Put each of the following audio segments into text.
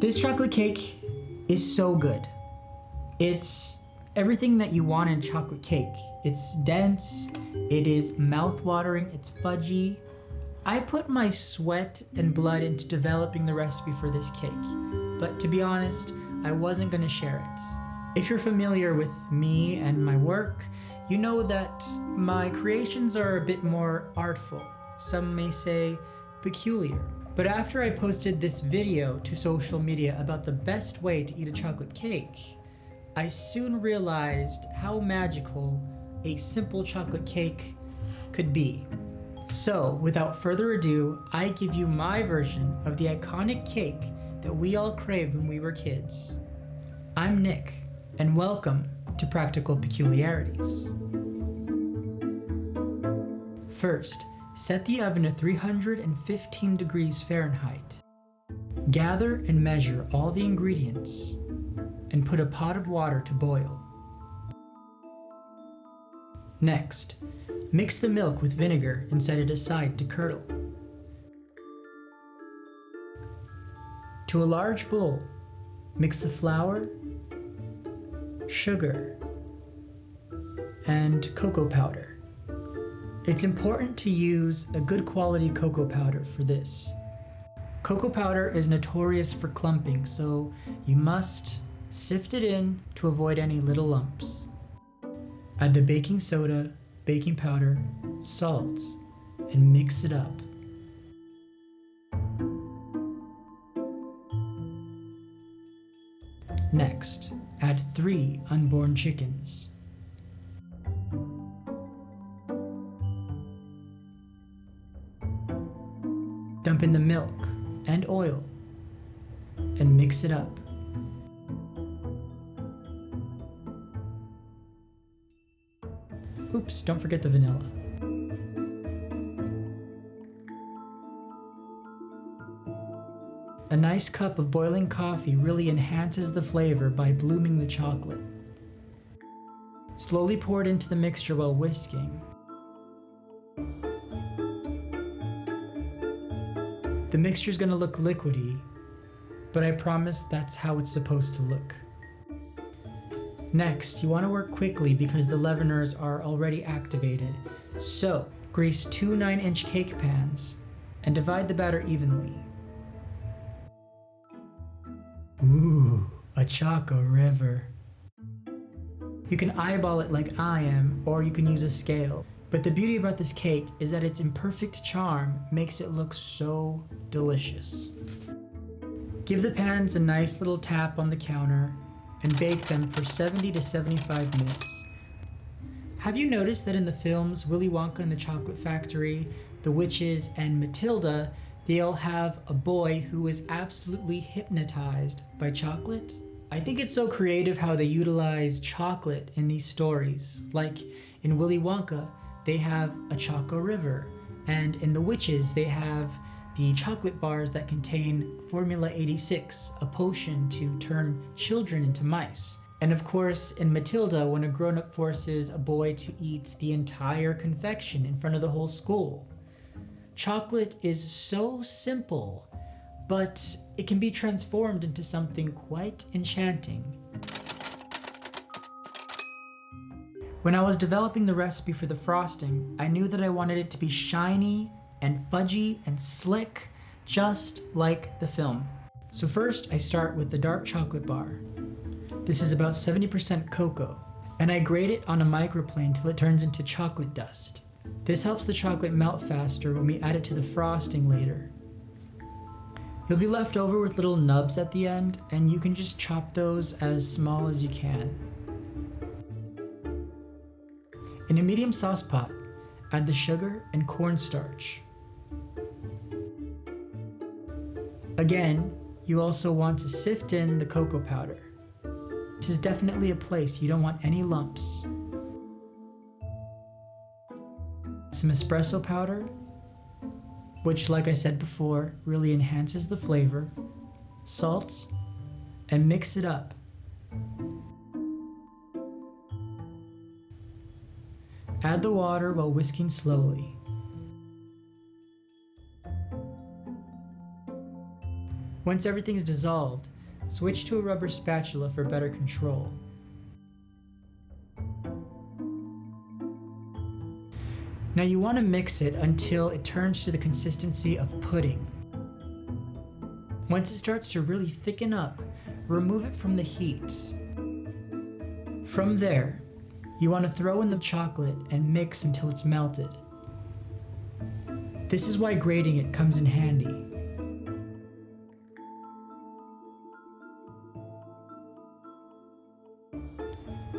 This chocolate cake is so good. It's everything that you want in chocolate cake. It's dense, it is mouth-watering, it's fudgy. I put my sweat and blood into developing the recipe for this cake, but to be honest, I wasn't gonna share it. If you're familiar with me and my work, you know that my creations are a bit more artful. Some may say peculiar. But after I posted this video to social media about the best way to eat a chocolate cake, I soon realized how magical a simple chocolate cake could be. So, without further ado, I give you my version of the iconic cake that we all craved when we were kids. I'm Nikk, and welcome to Practical Peculiarities. First, set the oven to 315 degrees Fahrenheit. Gather and measure all the ingredients and put a pot of water to boil. Next, mix the milk with vinegar and set it aside to curdle. To a large bowl, mix the flour, sugar, and cocoa powder. It's important to use a good quality cocoa powder for this. Cocoa powder is notorious for clumping, so you must sift it in to avoid any little lumps. Add the baking soda, baking powder, salt, and mix it up. Next, add 3 unborn chickens. Dump in the milk and oil and mix it up. Oops, don't forget the vanilla. A nice cup of boiling coffee really enhances the flavor by blooming the chocolate. Slowly pour it into the mixture while whisking. The mixture's gonna look liquidy, but I promise that's how it's supposed to look. Next, you wanna work quickly because the leaveners are already activated. So, grease 2 9-inch cake pans and divide the batter evenly. Ooh, a choco river. You can eyeball it like I am, or you can use a scale. But the beauty about this cake is that its imperfect charm makes it look so delicious. Give the pans a nice little tap on the counter and bake them for 70 to 75 minutes. Have you noticed that in the films Willy Wonka and the Chocolate Factory, The Witches, and Matilda, they all have a boy who is absolutely hypnotized by chocolate? I think it's so creative how they utilize chocolate in these stories. Like in Willy Wonka, they have a choco river, and in The Witches, they have the chocolate bars that contain Formula 86, a potion to turn children into mice. And of course, in Matilda, when a grown-up forces a boy to eat the entire confection in front of the whole school. Chocolate is so simple, but it can be transformed into something quite enchanting. When I was developing the recipe for the frosting, I knew that I wanted it to be shiny and fudgy and slick, just like the film. So first, I start with the dark chocolate bar. This is about 70% cocoa, and I grate it on a microplane till it turns into chocolate dust. This helps the chocolate melt faster when we add it to the frosting later. You'll be left over with little nubs at the end, and you can just chop those as small as you can. In a medium sauce pot, add the sugar and cornstarch. Again, you also want to sift in the cocoa powder. This is definitely a place you don't want any lumps. Some espresso powder, which, like I said before, really enhances the flavor, salt, and mix it up. Add the water while whisking slowly. Once everything is dissolved, switch to a rubber spatula for better control. Now you want to mix it until it turns to the consistency of pudding. Once it starts to really thicken up, remove it from the heat. From there, you want to throw in the chocolate and mix until it's melted. This is why grating it comes in handy.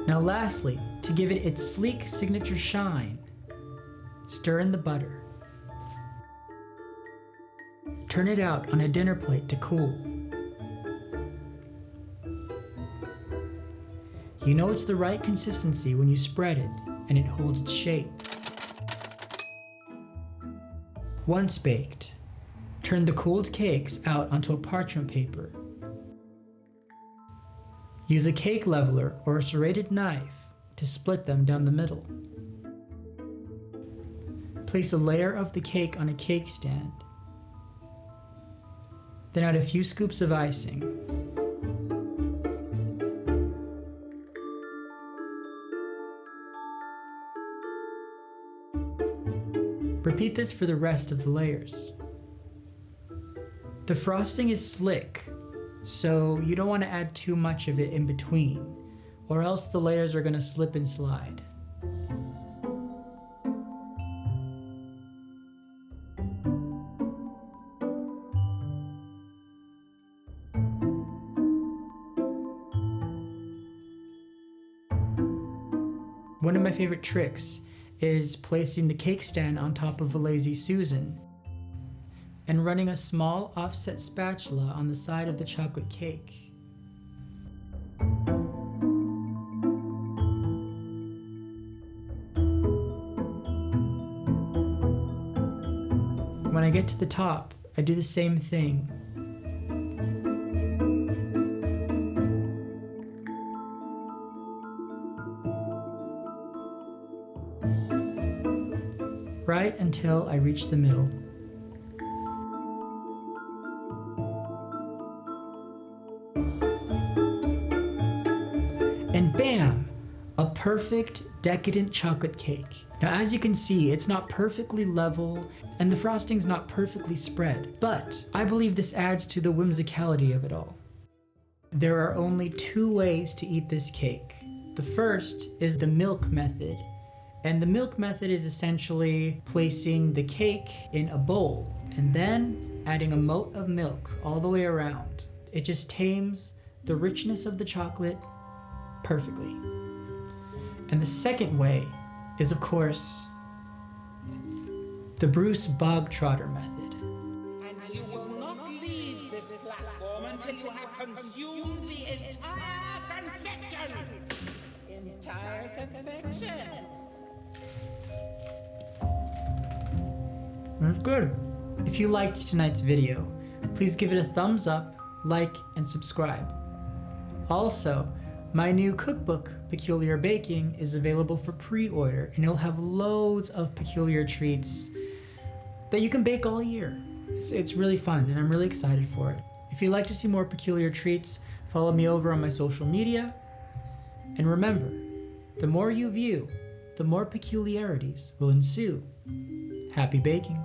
Now lastly, to give it its sleek signature shine, stir in the butter. Turn it out on a dinner plate to cool. You know it's the right consistency when you spread it and it holds its shape. Once baked, turn the cooled cakes out onto a parchment paper. Use a cake leveler or a serrated knife to split them down the middle. Place a layer of the cake on a cake stand. Then add a few scoops of icing. Repeat this for the rest of the layers. The frosting is slick, so you don't want to add too much of it in between, or else the layers are going to slip and slide. One of my favorite tricks is placing the cake stand on top of a Lazy Susan and running a small offset spatula on the side of the chocolate cake. When I get to the top, I do the same thing. Right until I reach the middle. And bam! A perfect decadent chocolate cake. Now as you can see, it's not perfectly level and the frosting's not perfectly spread, but I believe this adds to the whimsicality of it all. There are only two ways to eat this cake. The first is the milk method. And the milk method is essentially placing the cake in a bowl and then adding a moat of milk all the way around. It just tames the richness of the chocolate perfectly. And the second way is, of course, the Bruce Bogtrotter method. And you will not leave this platform until you have consumed the entire confection. Entire confection. That's good. If you liked tonight's video, please give it a thumbs up, like, and subscribe. Also, my new cookbook, Peculiar Baking, is available for pre-order, and it'll have loads of peculiar treats that you can bake all year. It's really fun, and I'm really excited for it. If you'd like to see more peculiar treats, follow me over on my social media. And remember, the more you view, the more peculiarities will ensue. Happy baking!